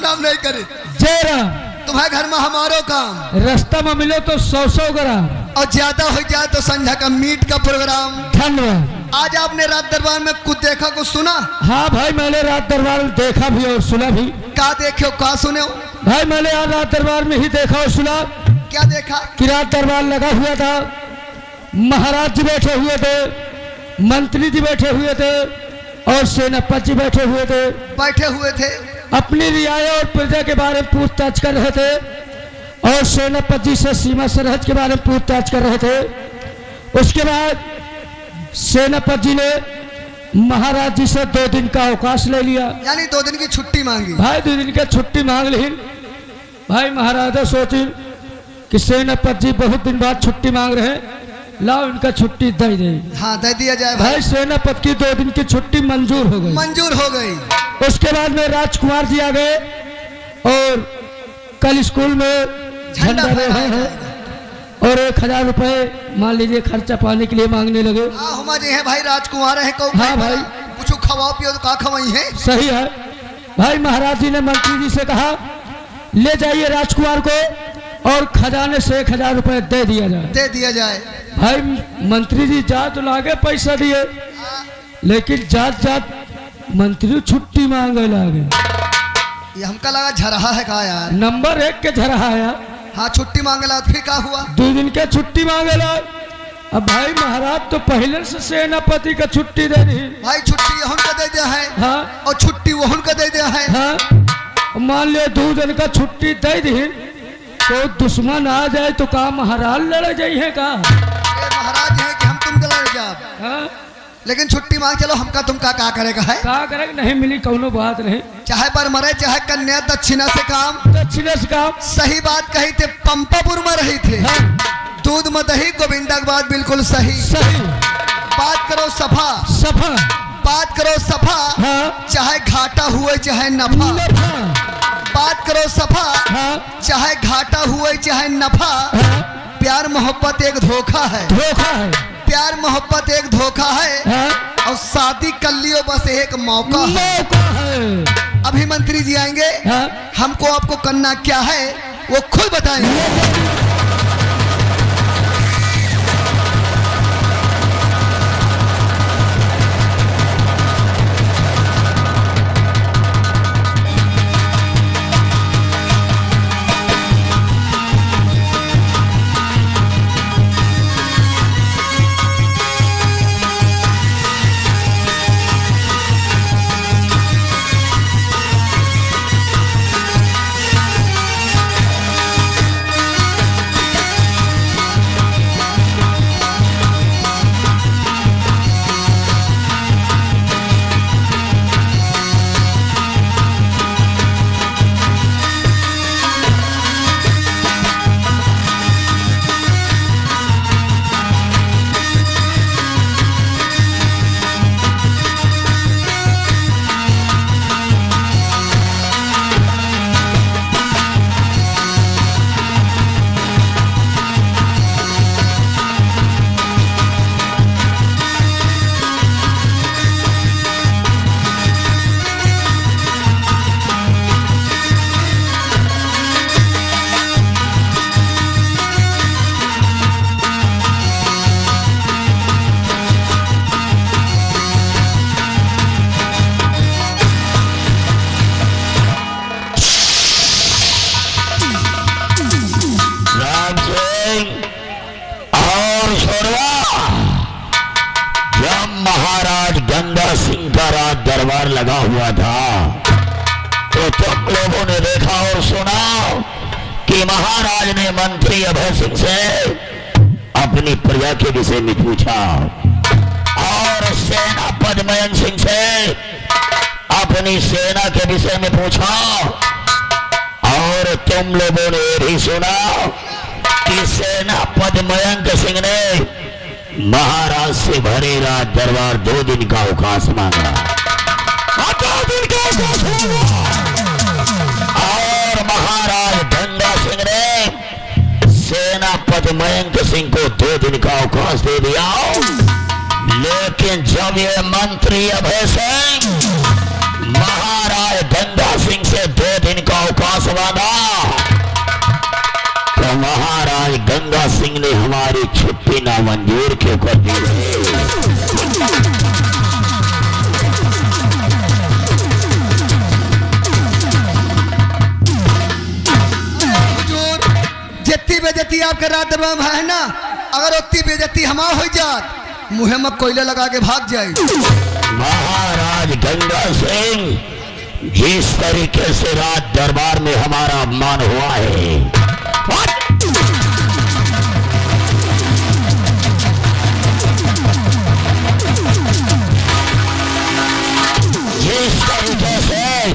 नाम नहीं करे। जय राम। तुम्हारे घर में हमारो काम, रास्ता में मिलो तो 100 ग्राम और ज्यादा हो जाए तो संध्या का मीट का प्रोग्राम। धन्यवाद। आज आपने रात दरबार में कुछ देखा कुछ सुना? हाँ भाई, मैंने रात दरबार देखा भी और सुना भी। क्या देखे हो क्या सुने हो? भाई मैंने आज रात दरबार में ही देखा और सुना। क्या देखा? कि रात दरबार लगा हुआ था, महाराज जी बैठे हुए थे, मंत्री जी बैठे हुए थे और सेनापति जी बैठे हुए थे। अपनी रियाया और प्रजा के बारे में पूछताछ कर रहे थे और सेनापति जी से सीमा सरहद के बारे में पूछताछ कर रहे थे। उसके बाद सेनापति जी ने महाराज जी से 2 दिन का अवकाश ले लिया, यानी 2 दिन की छुट्टी मांगी। भाई 2 दिन की छुट्टी मांग ली। भाई महाराज सोची कि सेनापति जी बहुत दिन बाद छुट्टी मांग रहे हैं, लाओ इनका छुट्टी दे दे। हाँ दे दिया जाए। भाई सेनापति की 2 दिन की छुट्टी मंजूर हो गई। उसके बाद में राजकुमार जी आ गए और कल स्कूल में झंडा रहे हैं और 1000 रुपए मान लीजिए खर्चा पाने के लिए मांगने लगे। हाँ जी है भाई, राजकुमार है को। हाँ भाई, कुछ खवाओ पियो तो का खवाई है। सही है भाई। महाराज जी ने मंत्री जी से कहा ले जाइए राजकुमार को और खजाने से 1000 रुपए दे दिया जाए। भाई मंत्री जी जात लागे पैसा दिए, लेकिन जात मंत्री छुट्टी मांगे लागे। ये हमका लगा झरहा है का यार, नंबर 1 के झरहा यार। हाँ छुट्टी मांगेला, फिर क्या हुआ? 2 दिन के छुट्टी मांगेला। अब भाई महाराज तो पहले से सेनापति का छुट्टी दे दी। भाई छुट्टी यहुन का दे दिया है। हाँ, और छुट्टी वहुन का दे दिया है। हाँ, मान लिया 2 दिन का छुट्टी दे दी तो दुश्मन आ जाए तो का महाराज लड़ जाए है का? महाराज है कि हम तुमको लड़ जाए। हाँ? लेकिन छुट्टी मांग चलो, हमका तुमका क्या करेगा है? क्या करेगा? नहीं मिली कौनो बात नहीं। चाहे पर मरे चाहे कन्या दक्षिणा से काम। सही बात कही थे, पंपापुर में रही थे। हाँ? दूध में दही, गोविंदा की बात बिल्कुल सही। बात करो सफा बात करो सफा। हाँ? चाहे घाटा हुए चाहे नफा। बात करो सफा। हाँ? चाहे घाटा हुए चाहे नफा। हाँ? प्यार मोहब्बत एक धोखा है। प्यार मोहब्बत एक धोखा है। हाँ? और शादी कर लियो बस एक मौका है। अभी मंत्री जी आएंगे। हाँ? हमको आपको करना क्या है वो खुद बताएंगे। दरबार लगा हुआ था तो तुम लोगों ने देखा और सुना कि महाराज ने मंत्री अभय सिंह से अपनी प्रजा के विषय में पूछा और सेनापति मयंक सिंह से अपनी सेना के विषय में पूछा और तुम लोगों ने ये भी सुना कि सेनापति मयंक सिंह ने महाराज से भरे रात दरबार 2 दिन का अवकाश मांगा। 2 दिन का अवकाश मांगा और महाराज गंगा सिंह ने सेनापति मयंक सिंह को 2 दिन का अवकाश दे दिया। लेकिन जब ये मंत्री अभय सिंह महाराज गंगा सिंह से 2 दिन का वादा, तो महाराज गंगा सिंह ने हमारी छुट्टी ना मंजूर क्यों कर दी है? जितनी बेजती आपके रात दरबार में है ना, अगर उतनी बेजती हमा हो जात मुहे में कोयला लगा के भाग जाए। महाराज गंगा सिंह, जिस तरीके से रात दरबार में हमारा अपमान हुआ है, जिस तरीके से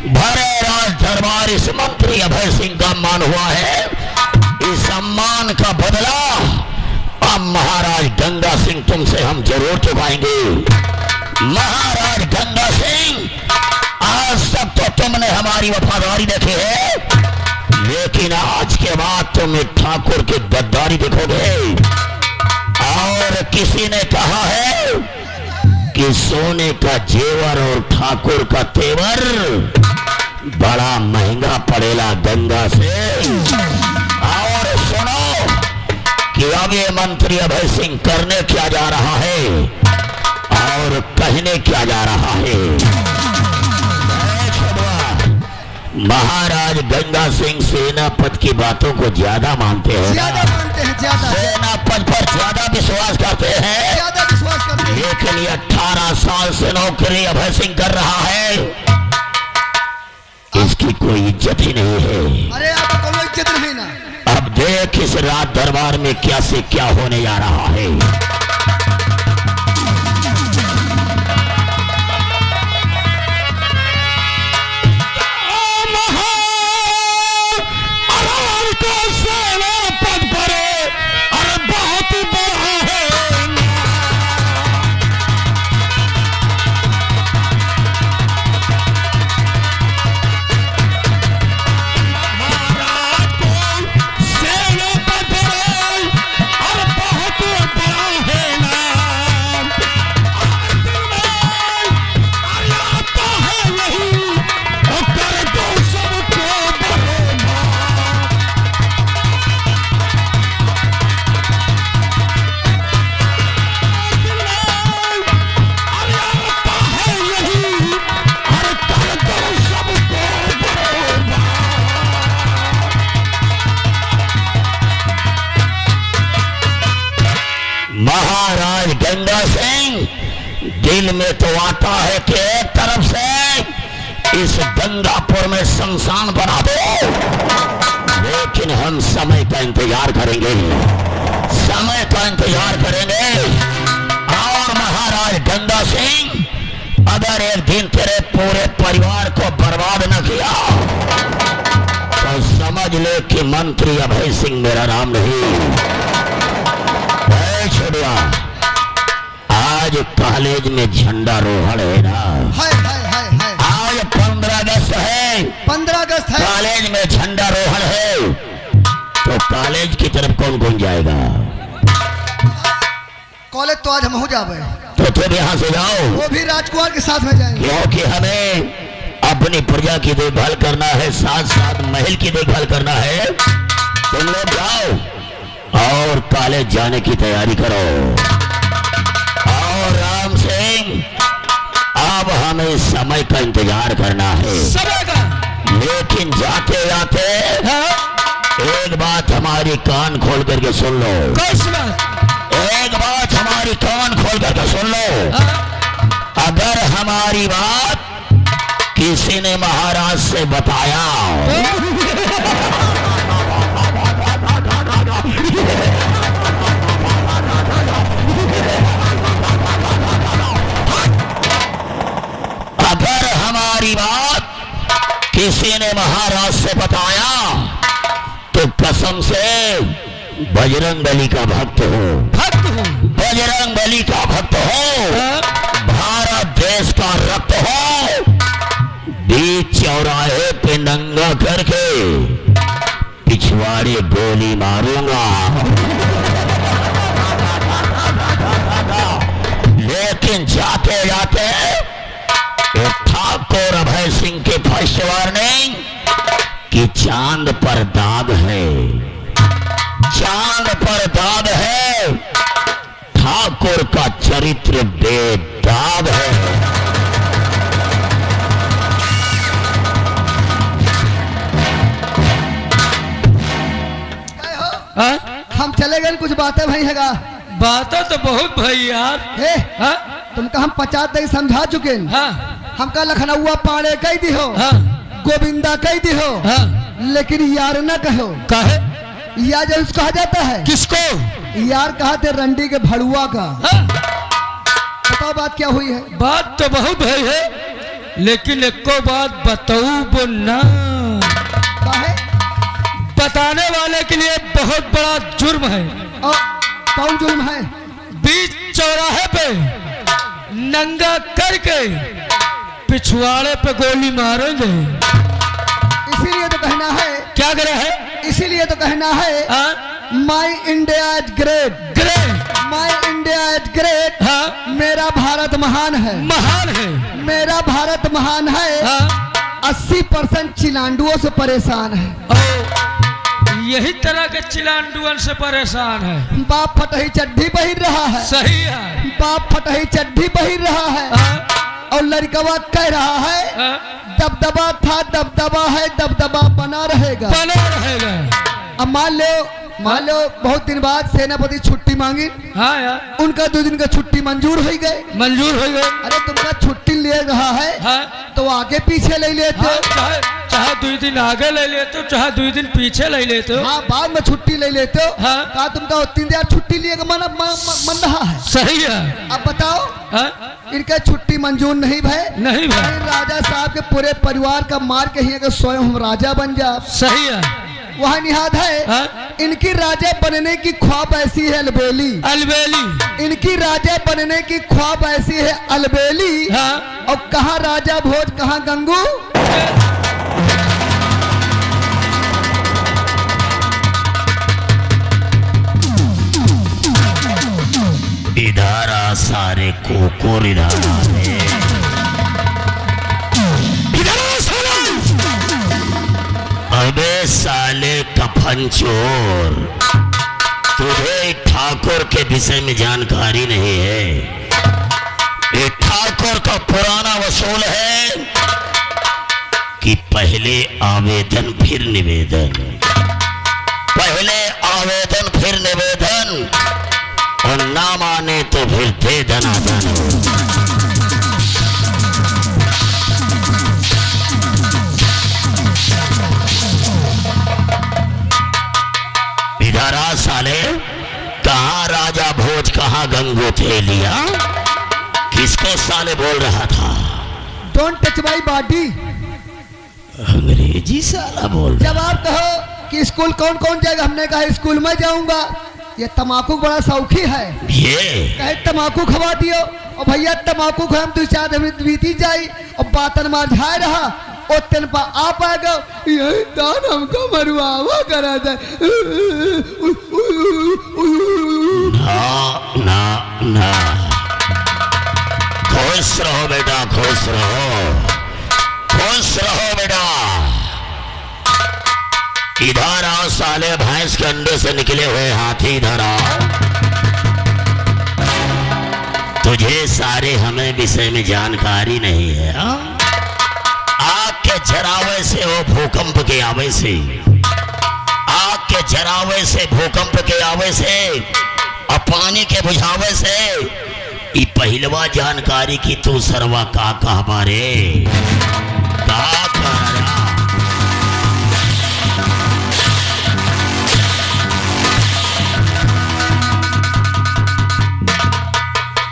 भरे राज दरबार इस मंत्री अभय सिंह का अपमान हुआ है, इस सम्मान का बदला अब महाराज गंगा सिंह तुमसे हम जरूर चुकाएंगे। महाराज गंगा सिंह, आज तक तो तुमने हमारी वफादारी देखी है, लेकिन आज के बाद तुम एक ठाकुर की गद्दारी देखोगे। और किसी ने कहा है कि सोने का जेवर और ठाकुर का तेवर बड़ा महंगा पड़ेगा गंगा सिंह। और सुनो कि अब ये मंत्री अभय सिंह करने क्या जा रहा है और कहने क्या जा रहा है। महाराज गंगा सिंह सेनापति की बातों को ज्यादा मानते हैं, ज्यादा मानते हैं, ज्यादा सेनापति पर ज्यादा विश्वास करते हैं, ज्यादा विश्वास करते हैं। लेकिन ये 18 साल से नौकरी अभय सिंह कर रहा है, इसकी कोई इज्जत ही नहीं है। अरे आपको कोई इज्जत नहीं ना। अब देख इस रात दरबार में क्या से क्या होने जा रहा है। महाराज गंगा सिंह, दिल में तो आता है कि एक तरफ से इस गंगापुर में शमशान बना दो, लेकिन हम समय का इंतजार करेंगे, समय का इंतजार करेंगे। और महाराज गंगा सिंह, अगर एक दिन तेरे पूरे परिवार को बर्बाद न किया तो समझ ले कि मंत्री अभय सिंह मेरा नाम नहीं। छोड़िया, आज कॉलेज में झंडा रोहड़ है ना, हाय हाय हाय हाय। आज 15 अगस्त है, 15 अगस्त है, कॉलेज में झंडा रोहड़ है, तो कॉलेज की तरफ कौन कौन जाएगा? कॉलेज तो आज हम हो जावे, तो तुम यहाँ से जाओ, वो भी राजकुमार के साथ में जाएंगे, क्योंकि हमें अपनी प्रजा की देखभाल करना है, साथ साथ महल की देखभाल करना है। तुम लोग जाओ और कॉलेज जाने की तैयारी करो। और राम सिंह, अब हमें समय का इंतजार करना है, समय का। लेकिन जाते जाते एक बात हमारी कान खोल करके सुन लो। एक बात हमारी कान खोल करके सुन लो। अगर हमारी बात किसी ने महाराज से बताया अगर हमारी बात किसी ने महाराज से बताया तो कसम से बजरंग बली का भक्त हो, बजरंग बली का भक्त हो, भारत देश का रक्त हो, बीच चौराहे पे नंगा करके पिछवाड़े गोली मारूंगा। लेकिन जाते जाते ठाकुर अभय सिंह के फर्स्ट वार्निंग कि कि चांद पर दाग है, चांद पर दाग है, ठाकुर का चरित्र बेदाग है। हम चले गए, कुछ बातें भाई हैगा। बातें तो बहुत भाई यार। हे तुमका हम 50 दिन समझा चुके हैं। हाँ हमका लखनऊआ पाड़े कह दी हो, हाँ गोविंदा कह दी हो, हाँ। लेकिन यार न कहो। काहे? यार जब कहा जाता है किसको? यार कहा थे रंडी के भड़ुआ का। हाँ? बताओ बात क्या हुई है। बात तो बहुत भाई है, लेकिन एको बात बताऊ ना। काहे? बताने वाले के लिए बहुत बड़ा जुर्म है। और कौन जुर्म है? बीच चौराहे पे नंगा करके पिछवाड़े पे गोली मारेंगे। इसीलिए तो कहना है। क्या करे है? इसीलिए तो कहना है my India is great, great, my India is great. हाँ? मेरा भारत महान है, महान है, मेरा भारत महान है। हाँ? 80% चिलांडुओं से परेशान है। और यही तरह के चिलांडुअन से परेशान है। बाप फटही चड्ढी पहिर रहा है। सही है। बाप फटही चड्ढी पहिर रहा है। हाँ? और लड़कवा कह रहा है हाँ? दबदबा था, दबदबा है, दबदबा बना रहेगा, बना रहेगा। अब मान लो बहुत दिन बाद सेनापति छुट्टी मांगी। हाँ यार। उनका 2 दिन का छुट्टी मंजूर हो गए। मंजूर हो गए। अरे तुमका छुट्टी ले रहा है। हाँ? तो आगे पीछे ले लेते। हाँ, चाहे 2 दिन आगे ले लेते हो, चाहे 2 दिन पीछे ले लेते हो। हाँ, बाद में छुट्टी ले लेते हो। हाँ? कहा तुमका 3 दिन छुट्टी लिए मन रहा है। सही है। अब बताओ। हाँ? इनका छुट्टी मंजूर नहीं भाई। नहीं भाई। राजा साहब के पूरे परिवार का मार के ही अगर स्वयं हम राजा बन जा। सही है। वहाँ निहाद है। हाँ? इनकी राजा बनने की ख्वाब ऐसी है अलबेली, अलबेली। इनकी राजा बनने की ख्वाब ऐसी है अलबेली। हाँ? और कहाँ राजा भोज, कहाँ गंगू। इधर आ सारे कोकोर, इधर आ रे, इधर आ साले। अबे साले कफन चोर, तुझे ठाकुर के विषय में जानकारी नहीं है। ये ठाकुर का पुराना वसूल है कि पहले आवेदन फिर निवेदन, पहले आवेदन फिर निवेदन, और ना माने तो फिर दे दनादन। इधर आ साले, कहाँ राजा भोज, कहाँ गंगू थे लिया, किसको साले बोल रहा था? Don't touch my body. अंग्रेजी साला बोल रहा। जब आप कहो कि स्कूल कौन कौन जाएगा, हमने कहा स्कूल में जाऊंगा। ये तमाकू बड़ा शौकी है, ये कहे तमाकू खवा दियो। और भैया तमाकू खाम 2-4 दिन बीती जाई और बातन मार झाए रहा। और तेन पा आ पाएगा यही दान हमको मरुआवा करा था। ना ना ना, खुश रहो बेटा, खुश रहो, खुश रहो बेटा। इधर आओ साले, भैंस के अंडे से निकले हुए हाथी, इधर आओ। तुझे सारे हमें विषय में जानकारी नहीं है। आग के जरावे से हो, भूकंप के आवे से, आग के जरावे से, भूकंप के आवे से, और पानी के बुझावे से, ये पहलवा जानकारी की तू सरवा का हमारे का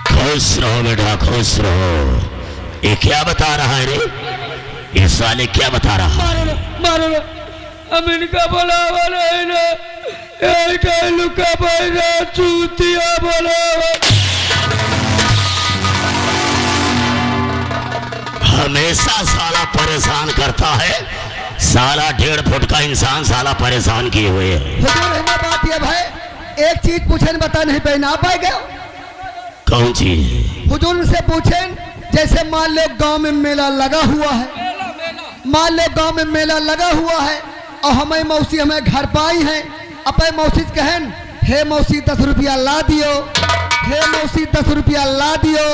खुश रहो बेटा, खुश रहो। ये क्या बता रहा है रे? ये साले क्या बता रहा है? मारो ना, अब इनका बुलावा नहीं ना, लुका बैरा चूतिया बुलावा। हमेशा साला परेशान करता है, साला 1.5 फुट का इंसान साला परेशान किए हुए है। बात ये भाई, एक चीज पूछे बता नहीं पहना पाएगा। कौन चीज? हुजूर से पूछें, जैसे मान लो गांव में मेला लगा हुआ है, मान लो गांव में मेला लगा हुआ है, और हमें मौसी हमें घर पाई हैं। अपने मौसी से कहन, हे मौसी 10 रुपया ला दियो, हे मौसी 10 रुपया ला दियो।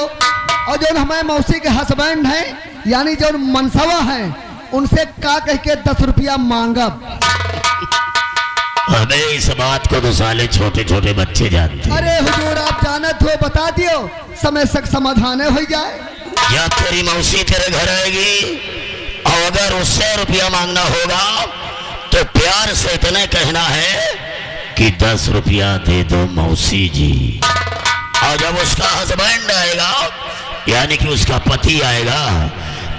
और जो हमें मौसी के हस्बैंड हैं यानी जो मनसवा हैं उनसे का कह के 10 रुपया मांगब। अबे इस बात को तो साले छोटे छोटे बच्चे जानते। अरे हुजूर आप जानत हो, बता दियो, समय तक समाधान हो जाए। या तेरी मौसी तेरे घर आएगी और अगर उससे रुपया मांगना होगा तो प्यार से इतने कहना है कि 10 रुपया दे दो मौसी जी। और जब उसका हस्बैंड आएगा यानी कि उसका पति आएगा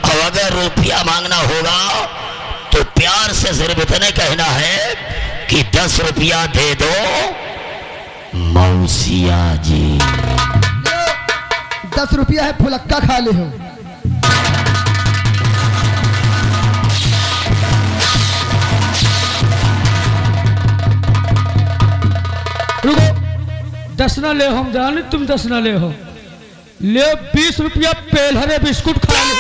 और अगर रुपया मांगना होगा तो प्यार से सिर्फ इतने कहना है कि 10 रुपया दे दो मौसिया जी। 10 रुपया है, फुलक्का खा ले हो। रुको, 10 ना ले, हम जाने तुम 10 ना ले हो, ले 20 रुपया पेलहरे बिस्कुट खा ले।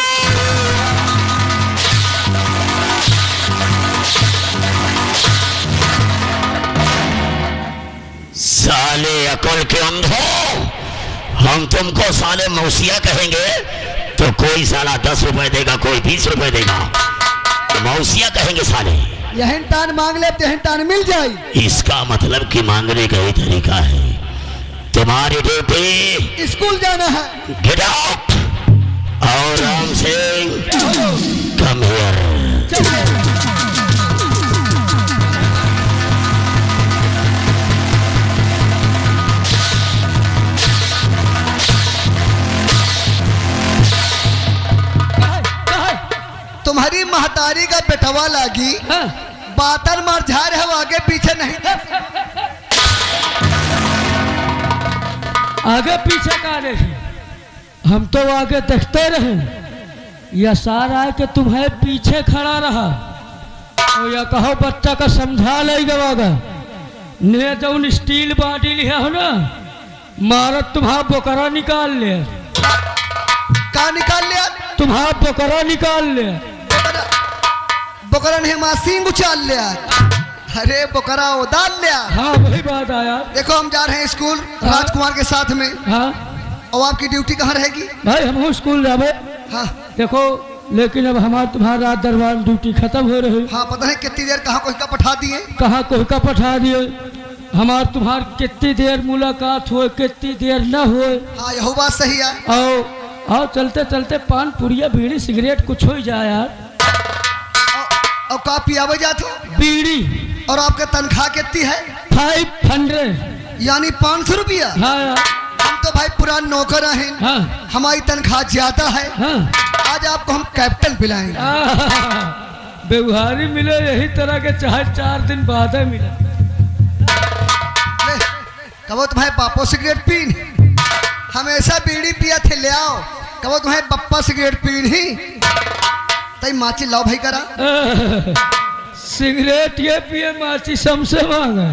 साले अकल के अंधो, हम तुमको साले मौसिया कहेंगे तो कोई साला 10 रुपए देगा, कोई 20 रुपए देगा, मौसिया कहेंगे साले। यही तान मांग ले, यही तान मिल जाए। इसका मतलब कि मांगने का ही तरीका है। तुम्हारी ड्यूटी स्कूल जाना है। गेट आउट और आराम से कम हियर। तुम्हारी महतारी का बेटवा लागी, हाँ। बातर मार झार है, आगे पीछे नहीं। आगे पीछे का नहीं, हम तो आगे देखते रहे, या सारा है कि तुम्हें पीछे खड़ा रहा। और या कहो बच्चा का समझा लेगा ने जौन स्टील बाटी लिया हो ना, मारत तुम्हारा बोकरा निकाल ले। का निकाल लिया? तुम्हारा बोकरा निकाल ले। बोकरा नहीं, मासींग उछाल लिया। अरे बोकरा उदाल लिया। हाँ वही बात आया। देखो हम जा रहे हैं स्कूल राजकुमार के साथ में। हाँ। और आपकी ड्यूटी कहाँ रहेगी? भाई हम स्कूल जावे। हाँ। देखो लेकिन अब हमारा तुम्हारा रात दरबार ड्यूटी खत्म हो रही। हाँ पता है कितनी देर कहाँ कोई का पठा दिए, कहाँ कोई का पठा दिए। हमार तुम्हार कितनी देर मुलाकात हुए, कितनी देर न हुए। हाँ यह बात सही है। आओ चलते चलते पान पुड़िया बीड़ी सिगरेट कुछ हो जाए यार। और का पियावे जाते? बीड़ी। और आपका तनख्वाह कितनी है? 500 यानी 500 रुपया। हाँ यार। हम तो भाई पुरान नौकर हैं। हाँ। हमारी तनख्वाह ज्यादा है। हाँ। आज आपको हम कैप्टन पिलाएंगे। व्यवहारी मिले यही तरह के, चाहे 4 दिन बाद है मिले। कहो तुम्हारे पापो सिगरेट पीन, हमेशा बीड़ी पिया थे, ले आओ। कहो तुम्हारे पप्पा सिगरेट पीन ही, तई माची लाओ भाई करा। सिगरेट ये पिए माचिस हमसे मांगा।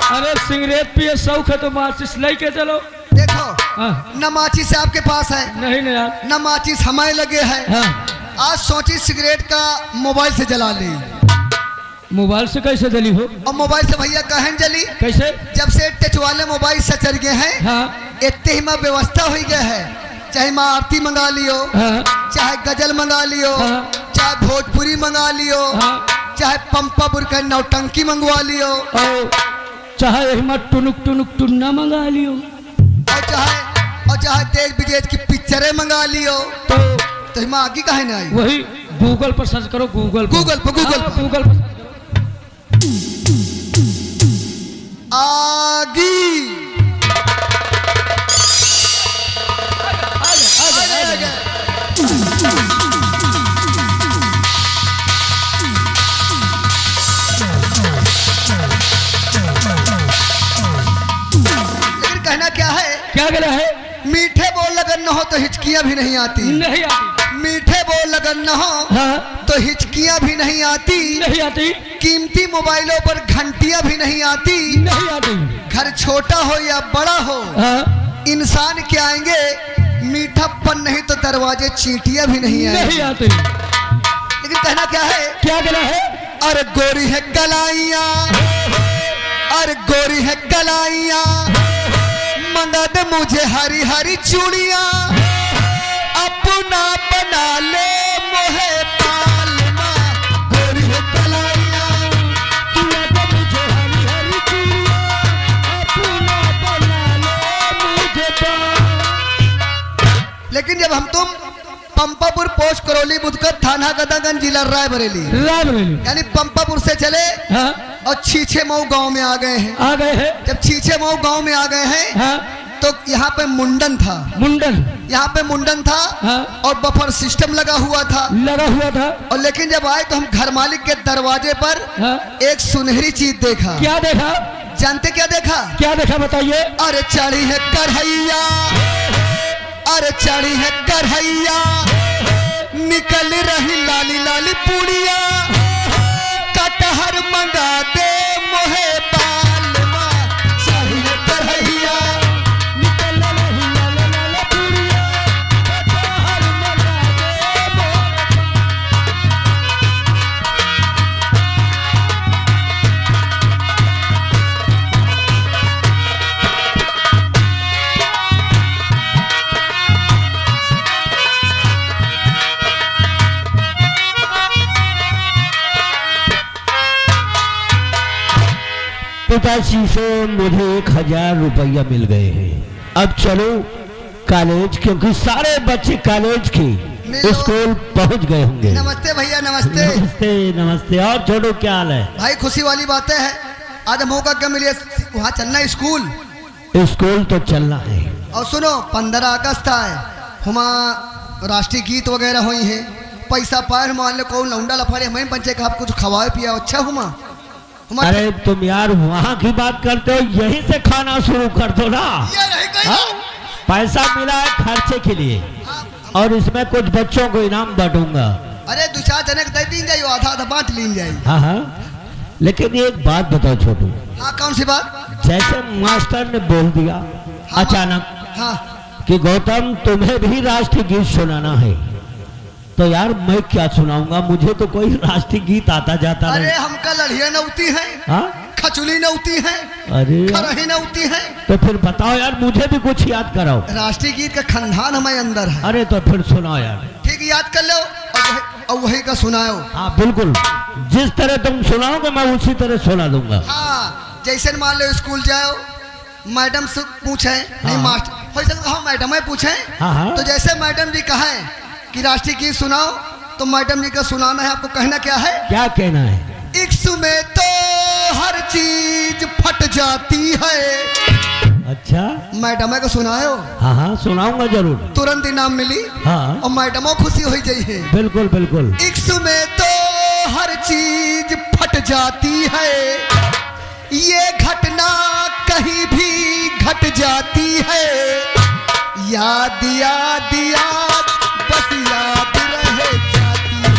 अरे सिगरेट पिए शौक है तो माचिस लेके चलो। देखो हाँ। न माचिस आपके पास है, नहीं यार, न माचिस हमारे लगे है। हाँ। आज सोची सिगरेट का मोबाइल से जला ली। मोबाइल से कैसे जली हो? और मोबाइल से भैया कहन जली कैसे? जब से टच वाले मोबाइल से चल गए हैं। हाँ। इतने ही में व्यवस्था हो गया है, चाहे माँ आरती मंगा लियो। हाँ। चाहे गजल मंगा लियो। हाँ। चाहे भोजपुरी मंगा लियो। हाँ। चाहे पंपा बुरका नौटंकी मंगवा लियो। चाहे टुनुक टुनुक टुन्ना मंगा लियो। और चाहे देश विदेश की पिक्चरें मंगा लियो। तो हिमा आगे काहे ना आई? वही गूगल पर सर्च करो, गूगल पर आगी। लेकिन कहना क्या है? क्या कहना है? मीठे बोल लगन न हो तो हिचकियां भी नहीं आती। नहीं आती। मीठे बोल लगन न हो। हाँ। तो हिचकियां भी नहीं आती। नहीं आती। कीमती मोबाइलों पर घंटियां भी नहीं आती। नहीं आती। घर छोटा हो या बड़ा हो। हाँ। इंसान के आएंगे मीठापन नहीं तो दरवाजे चींटियां भी नहीं आएंगी। नहीं आती। लेकिन कहना क्या है? क्या कहना है? अरे गोरी है कलाइयाँ, अरे गोरी है कलाइयाँ, मंगा दे मुझे हरी हरी चूड़ियाँ, अपना बना ले मोहे पालना। गोरी है कलाइयाँ, मंगा दे मुझे हरी हरी चूड़ियाँ, अपना बना ले मुझे पाल। लेकिन जब हम तुम पंपापुर पोस्ट करौली बुधकर थाना गदागंज जिला रायबरेली यानी पंपापुर से चले, हाँ? और छीछे मऊ गांव में आ गए हैं। आ गए हैं। जब छीछे मऊ गांव में आ गए हैं, हाँ? तो यहाँ पे मुंडन था, यहाँ पे मुंडन था, हाँ? और बफर सिस्टम लगा हुआ था। और लेकिन जब आए तो हम घर मालिक के दरवाजे पर, हाँ? एक सुनहरी चीज देखा। क्या देखा? जानते क्या देखा? क्या देखा बताइए। अरे चढ़ी है कढ़ैया, अरे चढ़ी है कढ़ैया, निकल रही लाली लाली पूड़िया, कटहर मंगा दे मोहे पालना। चढ़ी है कढ़ैया, निकल रही लाल लाल पूड़िया, कटहर मंगा दे मोहे। पिताजी से मुझे 1000 रुपया मिल गए हैं। अब चलो कॉलेज, क्योंकि सारे बच्चे कॉलेज के स्कूल पहुंच गए होंगे। नमस्ते भैया, नमस्ते। नमस्ते नमस्ते। और छोटू क्या हाल है? भाई खुशी वाली बातें हैं, आज मौका क्या मिले, वहाँ चलना है स्कूल। स्कूल तो चलना है। और सुनो 15 अगस्त है, हुआ राष्ट्रीय गीत वगैरह हुई है, पैसा पाए मान लो कौन लौंडा लफाड़े हमें बच्चे का आप कुछ खवाए पिया अच्छा हुआ। अरे तुम यार वहाँ की बात करते हो, यहीं से खाना शुरू कर दो ना। हाँ? पैसा मिला है खर्चे के लिए, और इसमें कुछ बच्चों को इनाम बांटूंगा। अरे 2-4 जने दे दी जाए, आधा आधा बांट ली जाए। हाँ हाँ, लेकिन एक बात बताओ छोटू। हाँ कौन सी बात? जैसे मास्टर ने बोल दिया हाँ, अचानक, हाँ, कि गौतम तुम्हें भी राष्ट्रीय गीत सुनाना है, तो यार मैं क्या सुनाऊंगा, मुझे तो कोई राष्ट्रीय गीत आता जाता नहीं। अरे हमका लड़िया नौती है, हाँ? खचुली नौती है, अरे खरही नौती है। तो फिर बताओ यार, मुझे भी कुछ याद कराओ। राष्ट्रीय गीत का खंडान हमारे अंदर है। अरे तो फिर सुनाओ यार। ठीक याद कर लो, और वही का सुनाओ। हाँ बिल्कुल, जिस तरह तुम सुनाओगे मैं उसी तरह सुना दूंगा। हाँ, जैसे मान लो स्कूल जाओ, मैडम से पूछे, नहीं हाँ। मास्टर हो सकता हाँ मैडम है पूछे, हाँ हाँ। तो जैसे मैडम जी कहें कि राष्ट्रीय गीत सुनाओ, तो मैडम जी का सुनाना है, आपको कहना क्या है? क्या कहना है? इश्क में तो हर चीज फट जाती है। अच्छा, मैडम को सुनाओ। हाँ हाँ सुनाऊंगा जरूर। तुरंत इनाम मिली, हाँ और मैडमों खुशी हो जाइए। बिल्कुल बिल्कुल। इश्क में तो हर चीज फट जाती है, ये घटना कहीं भी घट जाती है, याद याद याद बस याद रह जाती है।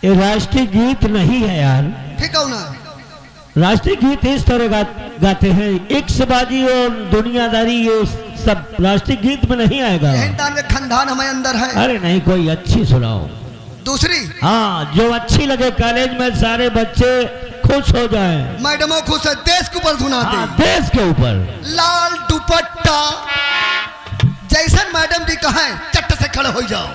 ये राष्ट्रीय गीत नहीं है यार। ठीक कौन है? राष्ट्रीय गीत इस तरह गाते हैं, इक्सबाजी और दुनियादारी, ये सब राष्ट्रीय गीत में नहीं आएगा। के खंडान हमारे अंदर है। अरे नहीं, कोई अच्छी सुनाओ। दूसरी? हाँ, जो अच्छी लगे, कॉलेज में सारे बच्चे खुश हो जाएं। मैडमों खुश है, देश के ऊपर सुनाते। हाँ, देश के ऊपर। लाल दुपट्टा, जैसन मैडम जी कहें चट्ट से खड़े हो जाओ,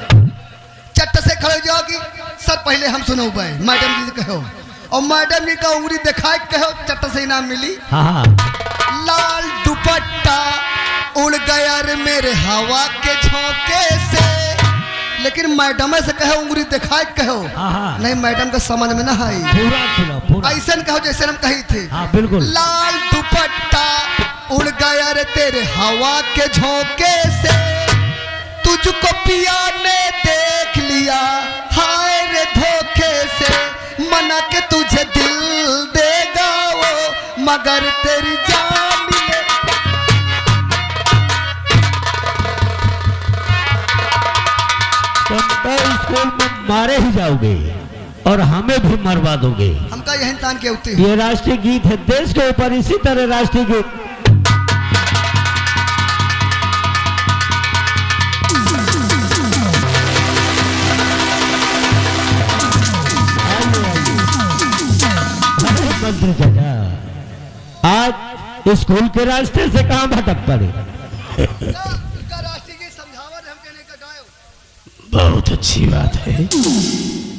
चट्ट से खड़े हो जाओ कि सर पहले हम सुनो भाई, मैडम जी से कहो, और मैडम जी का उंगली दिखाए कहो, चट्ट से इनाम मिली। हाँ। लाल दुपट्टा उड़ गया रे मेरे हवा के झोंके से, लेकिन मैडम से कहो उंगली दिखाए कहो, हाँ। नहीं मैडम का समझ में ना आई। पूरा सुनो, पूरा। ऐसा कहो जैसे हम कही थे। हाँ बिल्कुल। लाल दुपट्टा उड़ गया रे तेरे हवा के झोंके से, तुझको पिया ने देख लिया हाय रे धोखे से, मना के तुझे दिल देगा वो मगर तेरी जान ले। तुम तो स्कूल में मारे ही जाओगे और हमें भी मरवा दोगे। हमका यही तान के होती है। ये राष्ट्रीय गीत है देश के ऊपर, इसी तरह राष्ट्रीय गीत। स्कूल के रास्ते से कहाँ भटक पड़े। बहुत अच्छी बात है।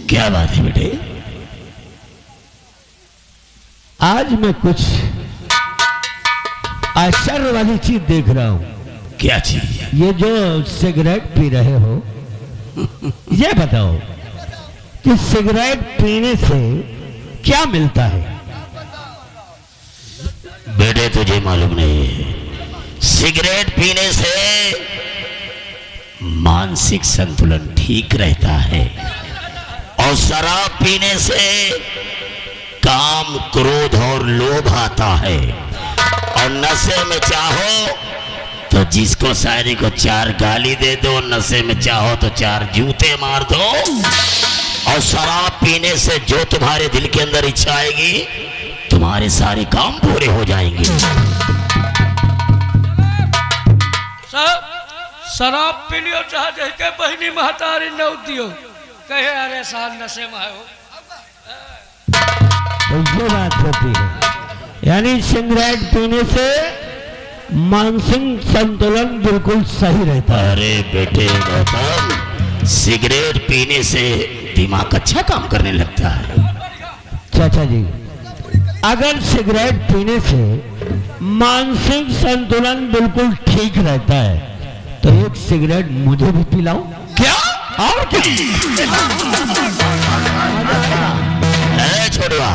क्या बात है बेटे? आज मैं कुछ आश्चर्य वाली चीज देख रहा हूँ। क्या चीज? ये जो सिगरेट पी रहे हो, ये बताओ कि सिगरेट पीने से क्या मिलता है? बेटे तुझे मालूम नहीं है, सिगरेट पीने से मानसिक संतुलन ठीक रहता है और शराब पीने से काम, क्रोध और लोभ आता है। और नशे में चाहो तो जिसको शायरी को 4 गाली दे दो, नशे में चाहो तो 4 जूते मार दो। और शराब पीने से जो तुम्हारे दिल के अंदर इच्छा आएगी, तुम्हारे सारे काम पूरे हो जाएंगे। शराब पी लियो चाहे के बहनी महतारी न दियो, कहे अरे साल नशे में हो। ये बात होती है, यानी सिगरेट पीने से मानसिक संतुलन बिल्कुल सही रहता है। अरे बेटे गौतम, सिगरेट पीने से दिमाग अच्छा काम करने लगता है। चाचा जी, अगर सिगरेट पीने से मानसिक संतुलन बिल्कुल ठीक रहता है तो एक सिगरेट मुझे भी पिलाओ। क्या? और क्या? छोड़वा,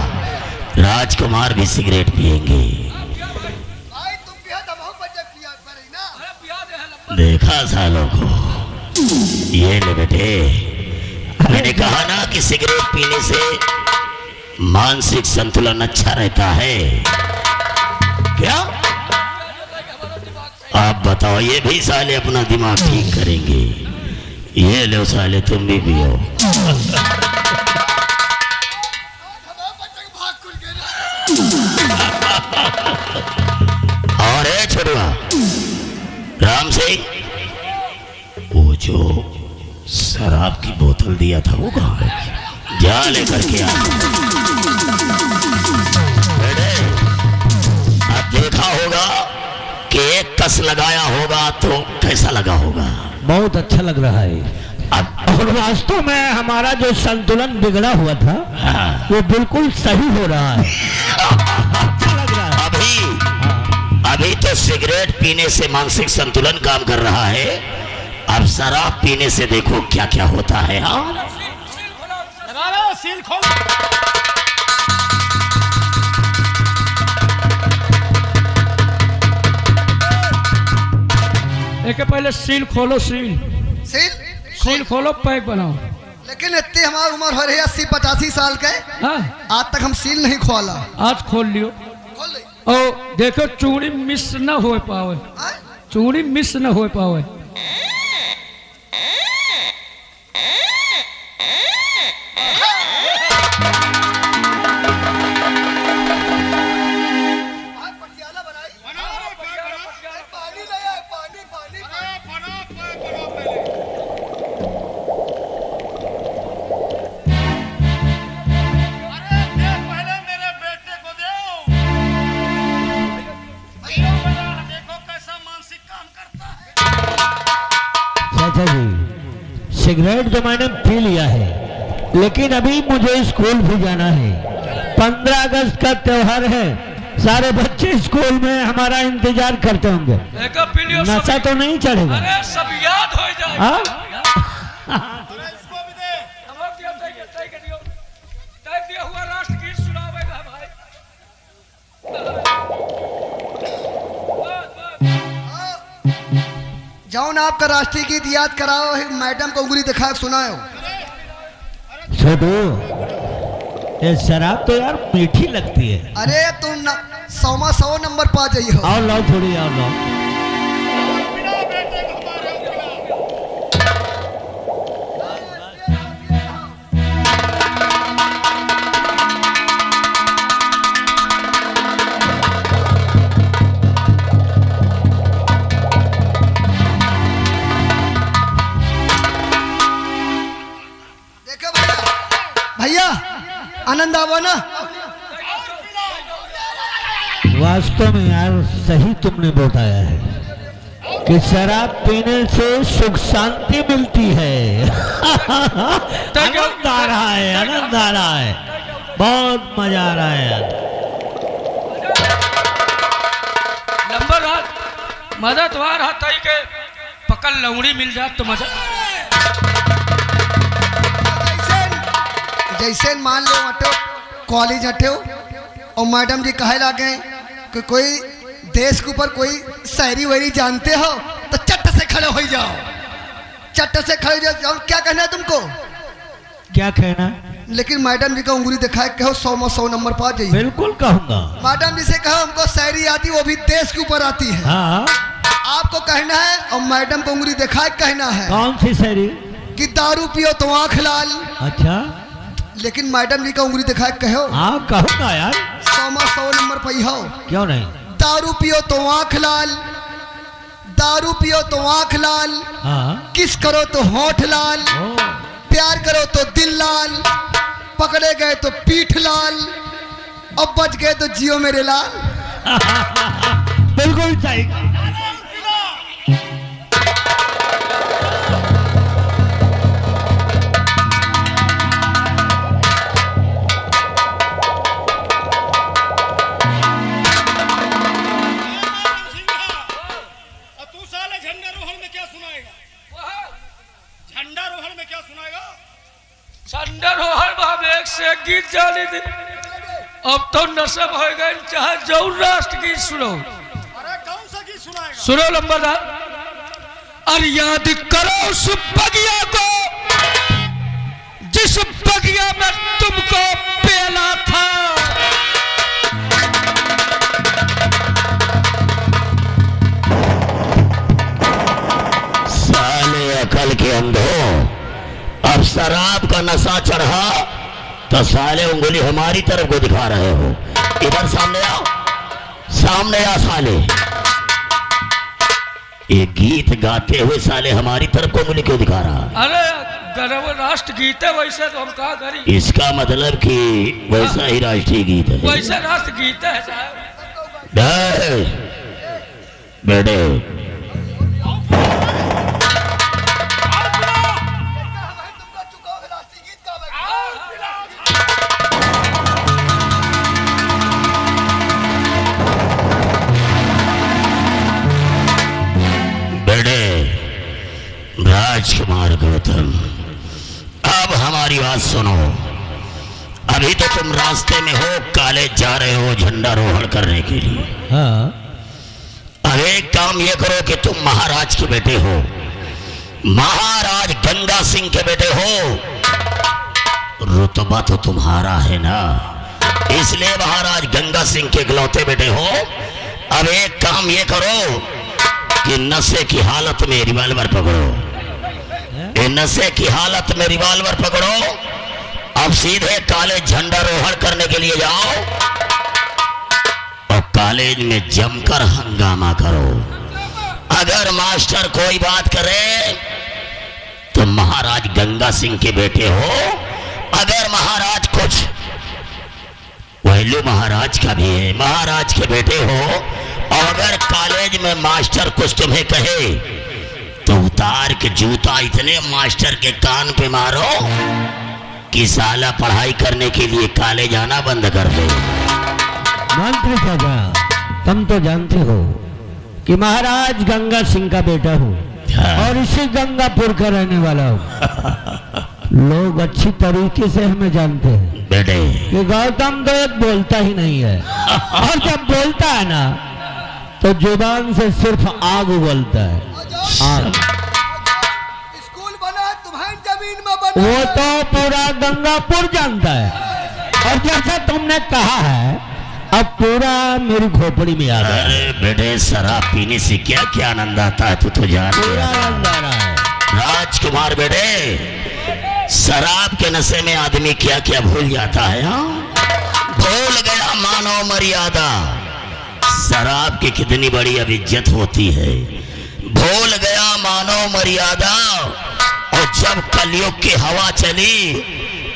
राजकुमार भी सिगरेट पिएंगे। देखा सालों को। ये ले बेटे, मैंने कहा ना कि सिगरेट पीने से मानसिक संतुलन अच्छा रहता है। क्या? आप बताओ, ये भी साले अपना दिमाग ठीक करेंगे। ये लो साले, तुम भी पियो। और है छोड़वा, राम सिंह, वो जो शराब की बोतल दिया था वो कहाँ है? जा लेकर के आ। बेटे, अब देखा होगा कि एक कस लगाया होगा तो कैसा लगा होगा? बहुत अच्छा लग रहा है। और वास्तव में हमारा जो संतुलन बिगड़ा हुआ था, हाँ। वो बिल्कुल सही हो रहा है। अच्छा लग रहा है। अभी तो सिगरेट पीने से मानसिक संतुलन काम कर रहा है, अब शराब पीने से देखो क्या क्या होता है। हाँ, सील खोल। एक पहले सील खोलो, सील खोलो, पैक बनाओ। लेकिन इतनी हमारी उम्र हो रही है 80-85 साल के, हाँ? आज तक हम सील नहीं खोला। आज खोल लियो। खोल ली। और देखो चूड़ी मिस न हो पावे, चूड़ी मिस न हो पावे। चाचा जी, सिगरेट तो मैंने पी लिया है, लेकिन अभी मुझे स्कूल भी जाना है। 15 अगस्त का त्योहार है, सारे बच्चे स्कूल में हमारा इंतजार करते होंगे। नशा तो नहीं चढ़ेगा? अरे सब याद हो जाए। हाँ? हुआ राष्ट्रगीत सुनावेगा भाई। जाओ ना, आपका राष्ट्रीय गीत याद कराओ, मैडम को उंगली दिखा सुनाओ। छोटू, ये शराब तो यार मीठी लगती है। अरे तुम 100 नंबर पा जाइए। और लाओ थोड़ी, और लाओ। भैया आनंद आवो ना। वास्तव में यार सही तुमने बताया है कि शराब पीने से सुख शांति मिलती है। आनंद आ रहा है, आनंद आ रहा है, बहुत मजा आ रहा है यार। नंबर हाथ मदद वार हाथ आई के पकड़ लौड़ी मिल जाए तो मजा। जैसे मान लो हटो कॉलेज हटो और मैडम जी कहे लगे कि कोई देश के ऊपर कोई शायरी वायरी जानते हो तो चट से खड़े हो जाओ, चट से खड़े हो जाओ। क्या कहना है तुमको? क्या कहना? लेकिन मैडम जी का उंगली दिखाए कहो 100 में 100 नंबर पा जाइए। बिल्कुल कहूंगा। मैडम जी से कहो हमको शायरी आती, वो भी देश के ऊपर आती है। हाँ आपको कहना है और मैडम को उंगली दिखाए कहना है। कौन सी शायरी? कि दारू पियो तो आँख लाल। अच्छा, लेकिन मैडम जी का उंगली दिखाए कहो। हाँ कहूंगा यार। 100 में 100 नंबर पाई हो। क्यों नहीं? दारू पियो तो आँख लाल, दारू पियो तो आँख लाल, हाँ। किस करो तो होठ लाल, प्यार करो तो दिल लाल, पकड़े गए तो पीठ लाल, अब बच गए तो जियो मेरे लाल। बिल्कुल सही। से गीत जाने दे। अब तो नशब हो गए, चाहे जो राष्ट्र गीत सुनो। अरे कौन सा गीत सुनाएगा? सुनो लंबादार। अरे याद करो उस बगिया को जिस बगिया में तुमको पेला था। साले अकल के अंधो, अब शराब का नशा चढ़ा तो साले उंगली हमारी तरफ को दिखा रहे हो। इधर सामने आओ, सामने आ साले। ये गीत गाते हुए साले हमारी तरफ को उंगली क्यों दिखा रहा? अरे गर्व राष्ट्र गीत है, वैसे तो हम कहा करी। इसका मतलब कि वैसा ही राष्ट्रीय गीत है। वैसे राष्ट्र गीत है साहब। बेटे राजकुमार गौतम, अब हमारी बात सुनो। अभी तो तुम रास्ते में हो, कॉलेज जा रहे हो झंडारोहण करने के लिए। हाँ। अब एक काम ये करो कि तुम महाराज के बेटे हो, महाराज गंगा सिंह के बेटे हो, रुतबा तो तुम्हारा है ना, इसलिए महाराज गंगा सिंह के इकलौते बेटे हो। अब एक काम ये करो कि नशे की हालत में रिवाल्वर पकड़ो, नशे की हालत में रिवाल्वर पकड़ो। अब सीधे कॉलेज झंडारोहण करने के लिए जाओ और कॉलेज में जमकर हंगामा करो। अगर मास्टर कोई बात करे तो महाराज गंगा सिंह के बेटे हो, अगर महाराज कुछ वैल्यू महाराज का भी है, महाराज के बेटे हो, और अगर कॉलेज में मास्टर कुछ तुम्हें कहे तो उतार के जूता इतने मास्टर के कान पे मारो कि साला पढ़ाई करने के लिए कॉलेज आना बंद कर दे। मंत्री साहब, तुम तो जानते हो कि महाराज गंगा सिंह का बेटा हूँ। हाँ। और इसी गंगापुर का रहने वाला हूँ। लोग अच्छी तरीके से हमें जानते हैं बेटे कि गौतम तो एक बोलता ही नहीं है, और जब बोलता है ना तो जुबान से सिर्फ आग उगलता है। आग। स्कूल बना तुम्हारी जमीन में बना, वो तो पूरा गंगापुर जानता है। और जैसा तुमने कहा है, अब पूरा मेरी खोपड़ी में आ गया। अरे बेटे, शराब पीने से क्या क्या आनंद आता है तू तो जान पूरा गया। आनंद आ रहा है। राजकुमार बेटे, शराब के नशे में आदमी क्या क्या भूल जाता है। हाँ, भूल गया मानव मर्यादा, शराब की कितनी बड़ी अब इज्जत होती है। भूल गया मानव मर्यादा, और जब कलयुग की हवा चली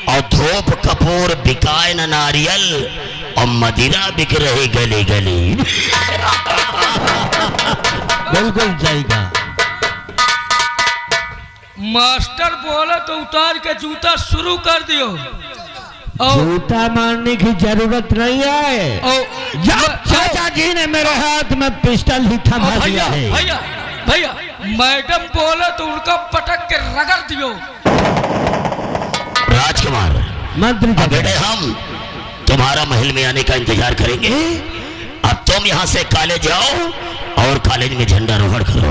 और धूप कपूर बिकाए न नारियल, और मदिरा बिक रही गली गली। बिल्कुल सही कहा। मास्टर बोले तो उतार के जूता शुरू कर दियो। जूता मारने की जरूरत नहीं है। चाचा जी ने मेरे हाथ में पिस्टल ही थमा दिया है। भैया भैया मैडम बोले तो उनका पटक के रगड़ दियो। राजकुमार मंत्री बेटे हम तुम्हारा महल में आने का इंतजार करेंगे। अब तुम यहाँ से कॉलेज जाओ और कॉलेज में झंडारोहण करो।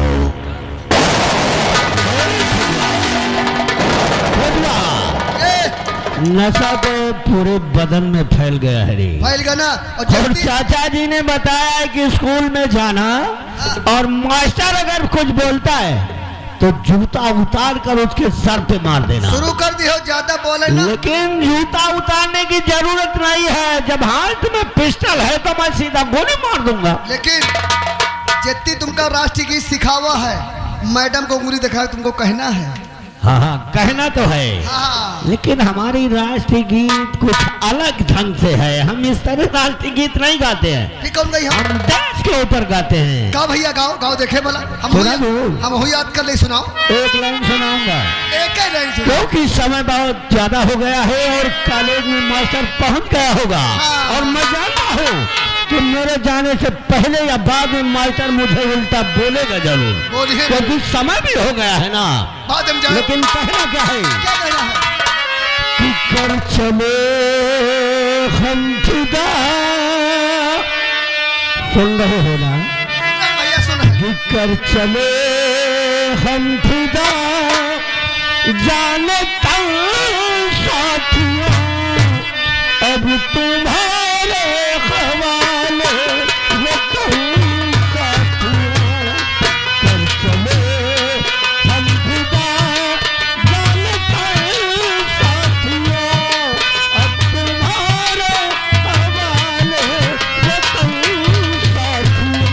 नशा तो पूरे बदन में फैल गया है रे। फैल गया ना। और चाचा जी ने बताया कि स्कूल में जाना और मास्टर अगर कुछ बोलता है तो जूता उतार कर उसके सर पे मार देना। शुरू कर दियो, ज्यादा बोले ना। लेकिन जूता उतारने की जरूरत नहीं है। जब हाथ में पिस्टल है तो मैं सीधा गोली मार दूंगा। लेकिन जितनी तुमका राष्ट्रीय गीत सिखावा है, मैडम को उंगली दिखा तुमको कहना है। हाँ हाँ कहना तो है। हाँ। लेकिन हमारी राष्ट्रीय गीत कुछ अलग ढंग से है। हम इस तरह राष्ट्रीय गीत नहीं गाते हैं। ठीक है हम देश के ऊपर गाते हैं। गाओ भैया गाओ गाओ, देखे भला हम हो याद कर ले। सुनाओ, एक लाइन सुनाऊंगा। एक ही लाइन सुनाओ। क्योंकि समय बहुत ज्यादा हो गया है और कॉलेज में मास्टर पहुंच गया होगा। हाँ। और मैं जानता हूँ कि मेरे जाने से पहले या बाद में मास्टर मुझे उल्टा बोलेगा जरूर। बोलिए। क्योंकि समय भी हो गया है ना। बाद में जाओ। लेकिन कहना क्या है? क्या कहना है? कि कर चले हम फिदा। सुन रहे हो ना? भैया सुन है। कि कर चले हम फिदा जाने तक साथियों अब तुम्हारे हवाले वो कहूं साथियों। कर चले हम फिदा जाने तक साथियों अब तुम्हारे हवाले वो कहूं साथियों।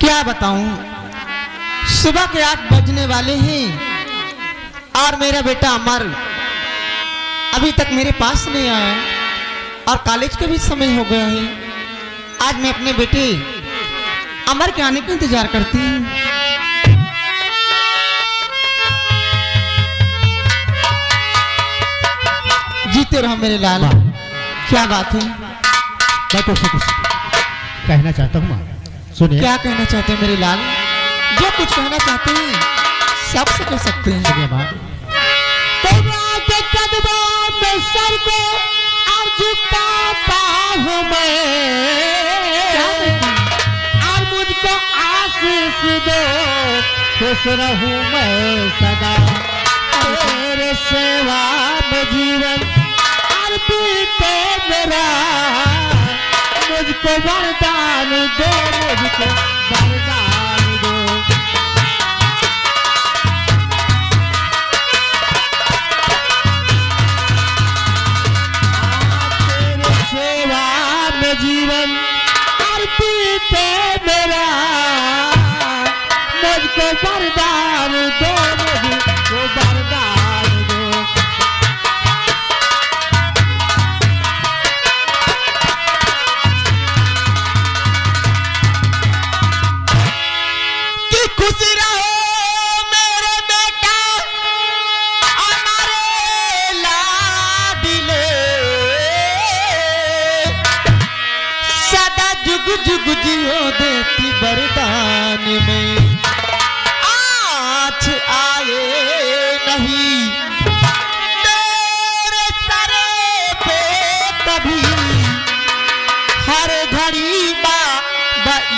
क्या बताऊं, सुबह के 8 बजने वाले हैं और मेरा बेटा अमर अभी तक मेरे पास नहीं आया और कॉलेज का भी समय हो गया है। आज मैं अपने बेटे अमर के आने का इंतजार करती हूँ। जीते रहो मेरे लाल। क्या बात है? मैं तो कुछ कहना चाहता हूँ। सुनिए। क्या कहना चाहते हैं मेरे लाल? जो कुछ कहना चाहते हैं सब से कह सकते हैं। सर को और झुकाता हूँ मैं और मुझको आशीष दो, खुश रहूँ मैं सदा तेरे सेवा में जीवन और बीते मेरा। मुझको वरदान दो, मुझको वरदान दो। तेरे सेवा में जीवन और बीते मेरा। मुझको वरदान दो, मुझको वरदान दो। खुश रहो मेरे बेटा हमारे लाडले, सदा जुग जुग जियो देती वरदान में। आज आए नहीं तेरे सर पे कभी, हर घड़ी बा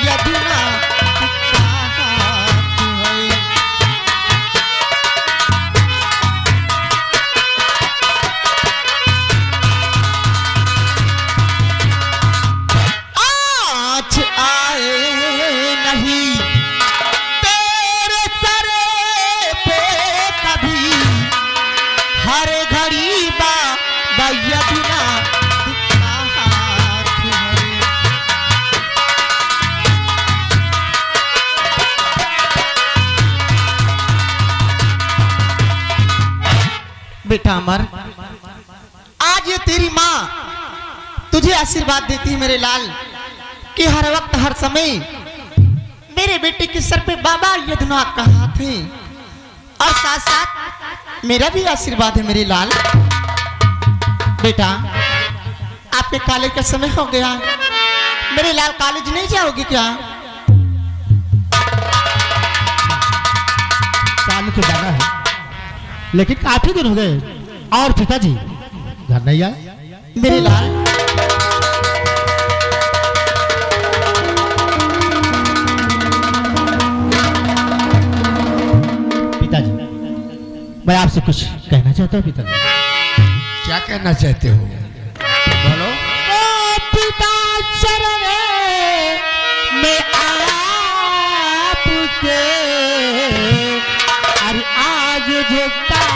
यदुना बेटा अमर, आज ये तेरी माँ तुझे आशीर्वाद देती है मेरे लाल कि हर वक्त हर समय मेरे बेटे के सर पे बाबा यदुनाथ का हाथ है और साथ साथ मेरा भी आशीर्वाद है मेरे लाल। बेटा आपके कॉलेज का समय हो गया, मेरे लाल कॉलेज नहीं जाओगे क्या? कॉलेज तो जाना है, लेकिन काफी दिन हो गए और पिताजी घर नहीं आए। मेरे लाल पिताजी, मैं आपसे कुछ कहना चाहता हूँ। पिताजी क्या कहना चाहते हो? बोलो। पिता शरण में आपके अरे आज झुकाओ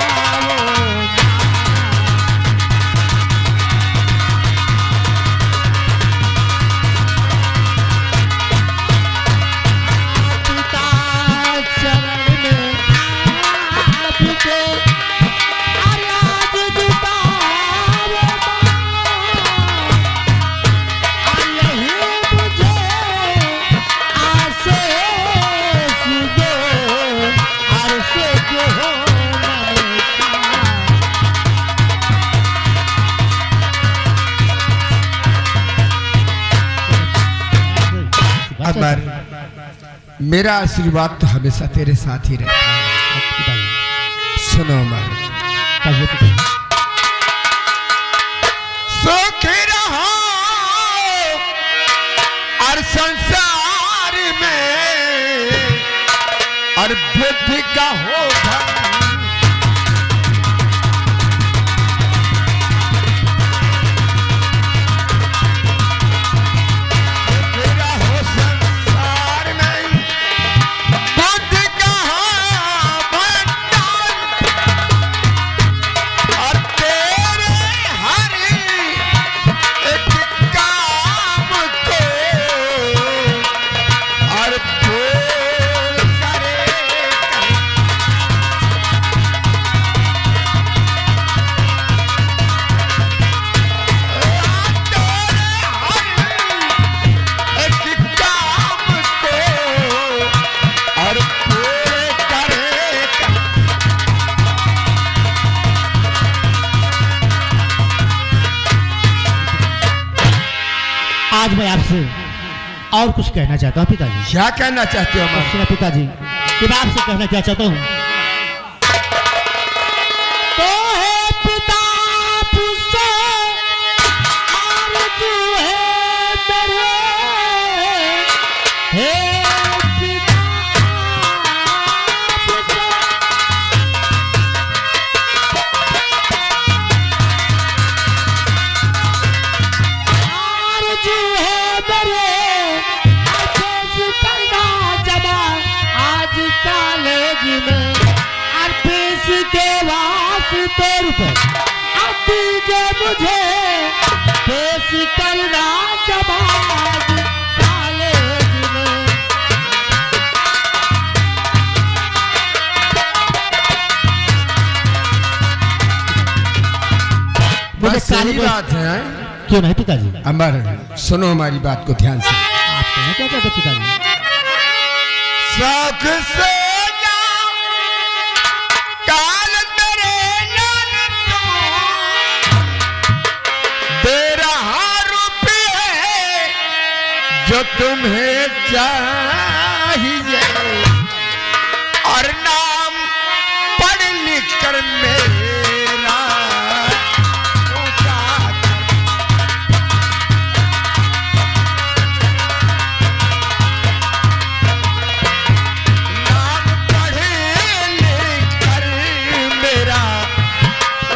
अमर, मेरा आशीर्वाद तो हमेशा तेरे साथ ही रहता है। सुनो अमर, सुख रहो और संसार में और बुद्धि का हो आज मैं आपसे और कुछ कहना चाहता हूँ। पिताजी क्या कहना चाहते हो? सुना पिताजी, कि मैं आपसे कहना क्या चाहता हूँ। तो है पिता पुसे आरज़ू है मेरे, हे पिता पुसे आरज़ू है मेरे, आज कॉलेज में अर्पिस के वास्ते रुपए दीजिए मुझे पेश करना जब आज कॉलेज में। बस सही बात है। क्यों नहीं पिताजी? अमर, सुनो हमारी बात को ध्यान से। आप कहना क्या चाहते पिताजी? शौक से जाओ काल तेरे नाल दे रहा रुपये जो तुम्हें चाहिए और नाम पढ़ लिख कर मेरा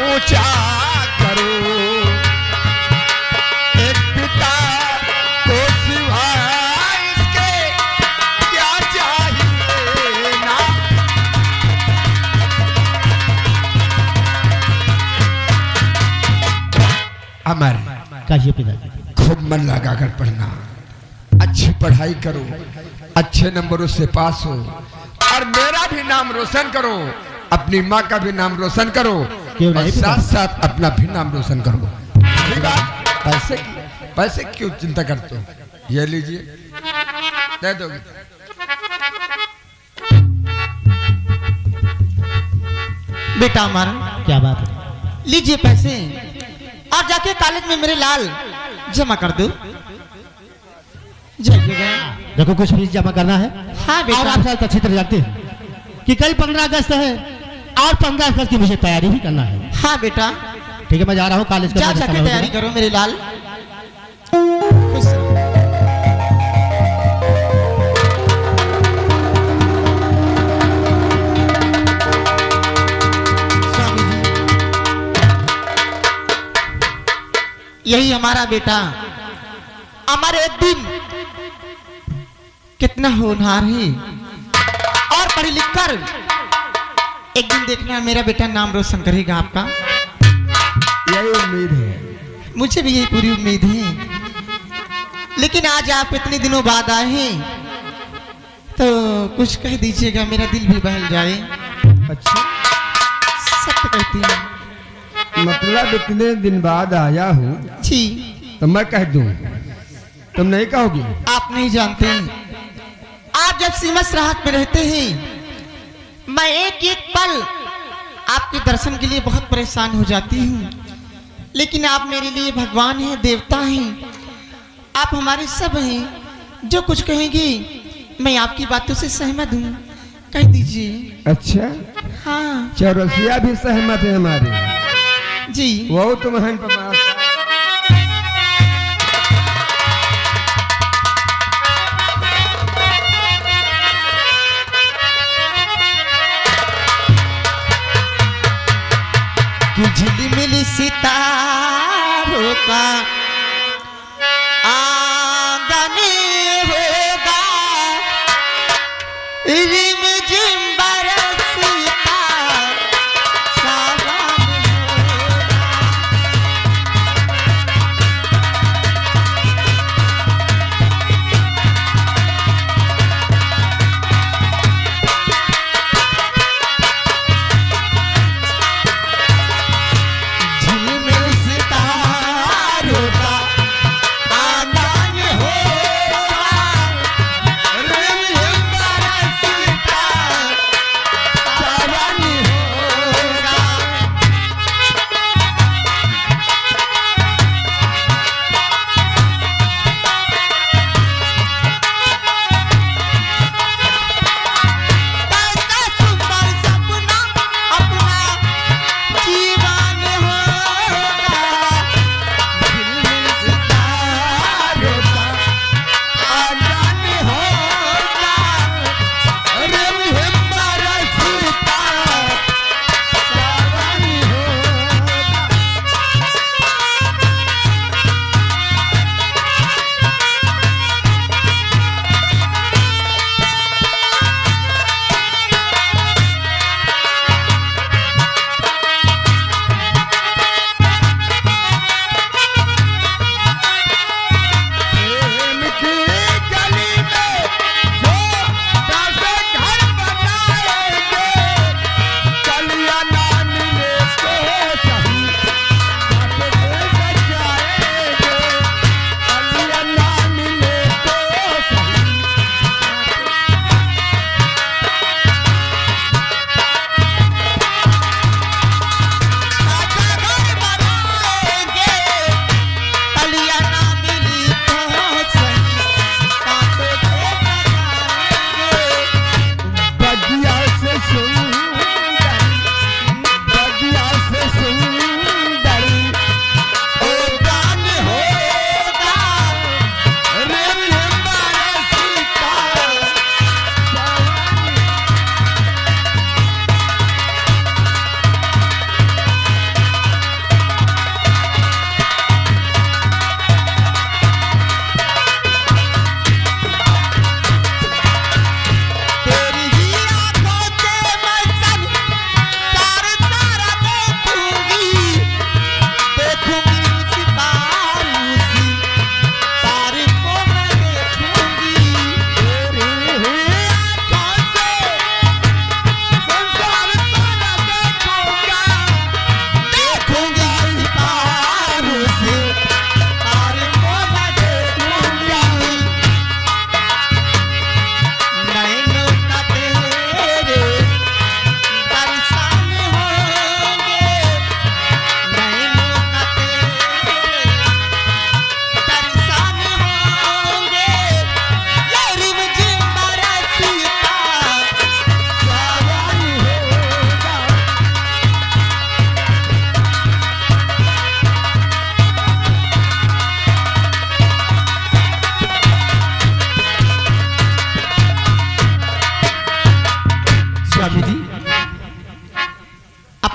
ऊंचा करो। एक पिता को सिवा इसके क्या चाहिए ना। अमर, कहिए पिताजी। खूब मन लगा कर पढ़ना, अच्छी पढ़ाई करो, अच्छे नंबरों से पास हो और मेरा भी नाम रोशन करो, अपनी माँ का भी नाम रोशन करो क्यों और नहीं साथ साथ अपना भी नाम रोशन करो। ठीक है? पैसे क्यों चिंता करते हो? ये लीजिए, दे दोगे? बेटा अमर, क्या बात है? लीजिए पैसे और जाके कॉलेज में मेरे लाल जमा कर दो। जाइएगा। देखो कुछ फीस जमा करना है। हाँ बेटा। और आप साथ अच्छी तरह जानते हैं कि कल 15 अगस्त है और 15 अगस्त की मुझे तैयारी भी करना है। हाँ बेटा, ठीक है, मैं जा रहा हूँ कॉलेज का। जा मेरा जाके समय हो तैयारी गया। करो मेरे लाल। खुश रहो। स्वामी जी, यही हमारा बेटा अमर एक दिन कितना होनहार है और पढ़ लिख कर एक दिन देखना मेरा बेटा नाम रोशन करेगा आपका। यही उम्मीद है। मुझे भी यही पूरी उम्मीद है, लेकिन आज आप इतने दिनों बाद आए हैं तो कुछ कह दीजिएगा, मेरा दिल भी बहल जाए। अच्छा, सत्य कहती हूँ। मतलब इतने दिन बाद आया हूँ जी, तो मैं कह दूं, तुम नहीं कहोगी? आप नहीं जानते, आप जब सीमा सरहद में रहते हैं मैं एक एक पल आपके दर्शन के लिए बहुत परेशान हो जाती हूँ, लेकिन आप मेरे लिए भगवान हैं, देवता हैं, आप हमारे सब हैं। जो कुछ कहेंगे मैं आपकी बातों से सहमत हूँ, कह दीजिए। अच्छा, हाँ चौरसिया भी सहमत है हमारी। जी, वो तुम्हें कि झिलमिल सितारों का आंगन होगा, रिमझिम बरसता सावन होगा। झिलमिल सितारों का आंगन होगा, रिमझिम बरसता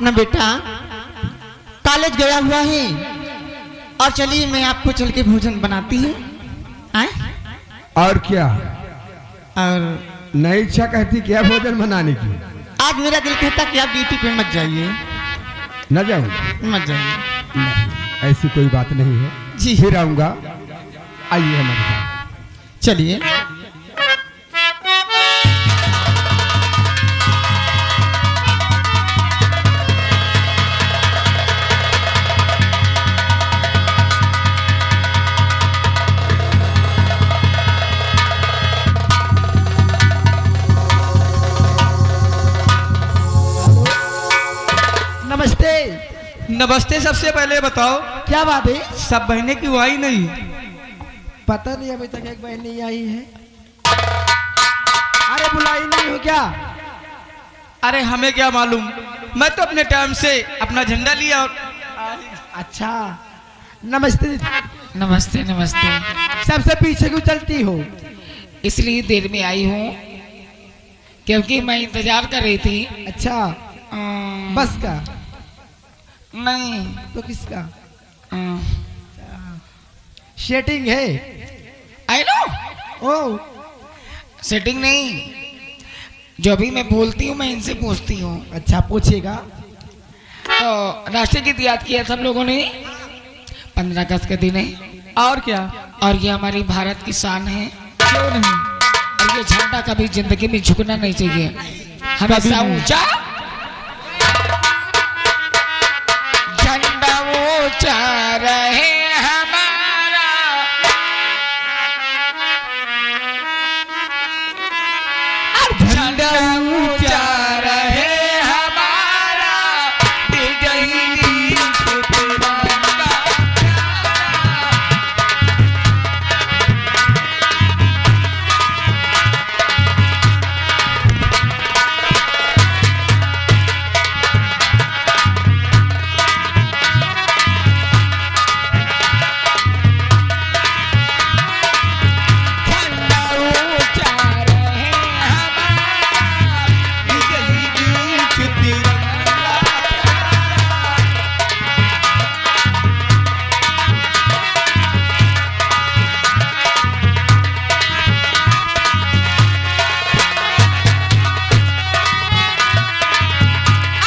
अपना बेटा कॉलेज गया हुआ है और चलिए मैं आपको चल के भोजन बनाती हूँ। आए और क्या और नई इच्छा कहती क्या भोजन बनाने की? आज मेरा दिल कहता कि आप ड्यूटी पे मत जाइए। न जाऊंगा? मत जाइए। नहीं, ऐसी कोई बात नहीं है जी फिर आऊंगा। आइए हमारे साथ। चलिए। नमस्ते। नमस्ते। सबसे पहले बताओ क्या बात है? सब बहने की वो आई नहीं? पता नहीं अभी तक एक बहन नहीं आई है। अरे बुलाई नहीं हो क्या? अरे हमें क्या मालूम, मैं तो अपने टाइम से अपना झंडा लिया और अच्छा नमस्ते। नमस्ते नमस्ते। सबसे पीछे क्यों चलती हो? इसलिए देर में आई हूँ क्योंकि मैं इंतजार कर रही थी। अच्छा अम, बस का? नहीं तो किसका? अम, सेटिंग है? आई नो ओ सेटिंग नहीं, जो भी मैं बोलती हूँ मैं इनसे पूछती हूँ। अच्छा पूछेगा। तो राष्ट्रीय गीत याद किया सब लोगों ने, 15 अगस्त के दिन है। और क्या? और ये हमारी भारत की शान है। क्यों नहीं? और ये झंडा कभी जिंदगी में झुकना नहीं चाहिए, हमेशा ऊंचा झंडा ऊंचा रहे हमारा। झंडा ऊंचा रहे हमारा, विजयी गीत तिरंगा प्यारा। झंडा ऊंचा रहे हमारा, विजयी गीत तिरंगा प्यारा।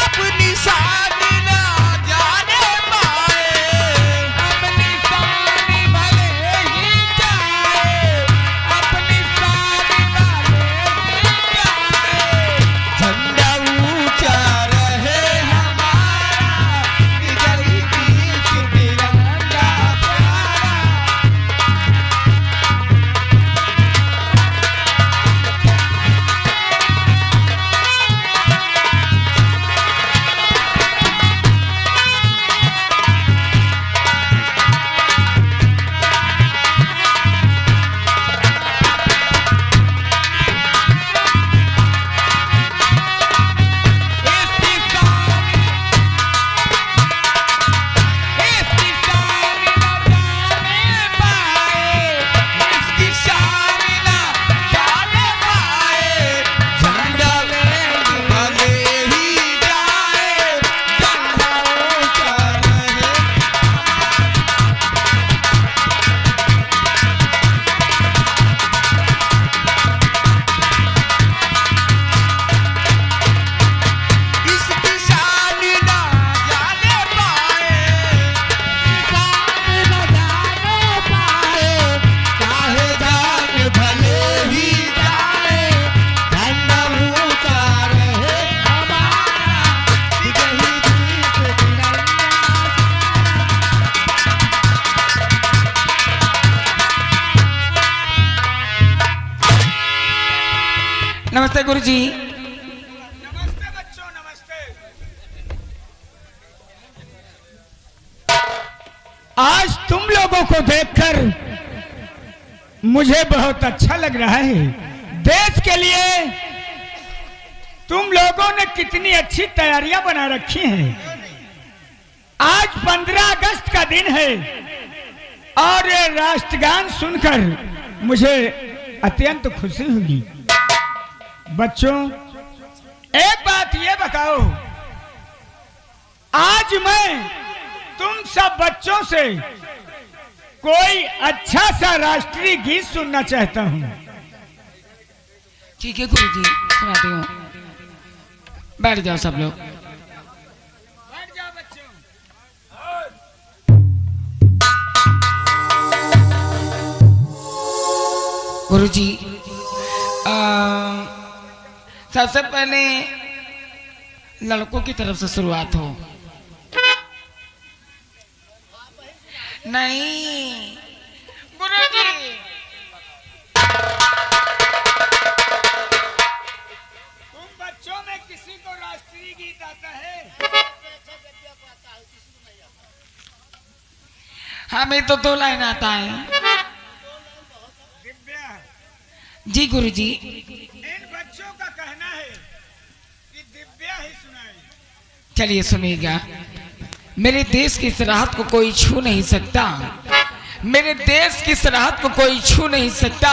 अपनी शान ना जाने पाए, अपनी शान भले ही जाए, अपनी शान भले ही जाए। झंडा ऊंचा रहे हमारा, विजयी गीत तिरंगा प्यारा। इसकी शान ना जाने पाए, इसकी शान ना जाने पाए। झंडा भले ही जाए, झंडा ऊंचा रहे। इसकी शान ना जाने पाए, शान ना जाने पाए। चाहे जान भले ही जाए, झंडा ऊंचा रहे हमारा, विजयी गीत तिरंगा। नमस्ते गुरुजी। नमस्ते बच्चों, नमस्ते। आज तुम लोगों को देखकर मुझे बहुत अच्छा लग रहा है। देश के लिए तुम लोगों ने कितनी अच्छी तैयारियां बना रखी हैं। आज 15 अगस्त का दिन है और ये राष्ट्रगान सुनकर मुझे अत्यंत खुशी हुई। बच्चों एक बात ये बताओ आज मैं तुम सब बच्चों से कोई अच्छा सा राष्ट्रीय गीत सुनना चाहता हूँ। ठीक है गुरुजी, सुनाती हूँ। बैठ जाओ सब लोग। बैठ जाओ बच्चों। गुरुजी, सबसे पहले लड़कों की तरफ से शुरुआत हो। नहीं गुरुजी, तुम बच्चों में किसी को राष्ट्रीय गीत आता है? हमें तो 2 लाइन आता है। दिव्या, जी गुरुजी। इन बच्चों का कहना है कि दिव्या ही सुनाए। चलिए सुनिएगा। मेरे देश की सरहद को कोई छू नहीं सकता, मेरे देश की सरहद को कोई छू नहीं सकता,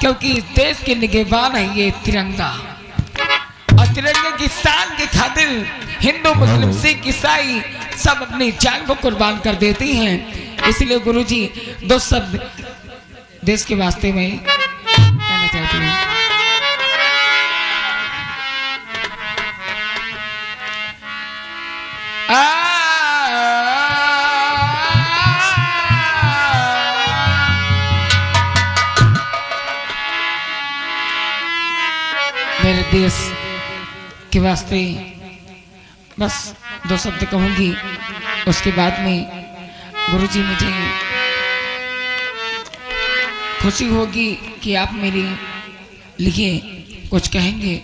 क्योंकि इस देश के निगहबान है ये तिरंगा। और तिरंगे की शान की खातिर हिंदू मुस्लिम सिख ईसाई सब अपनी जान को कुर्बान कर देती हैं। इसलिए गुरुजी 2 शब्द देश के वास्ते में कहना चाहती हूँ। मेरे देश के वास्ते बस 2 शब्द कहूंगी। उसके बाद में गुरुजी मुझे खुशी होगी कि आप मेरे लिए कुछ कहेंगे।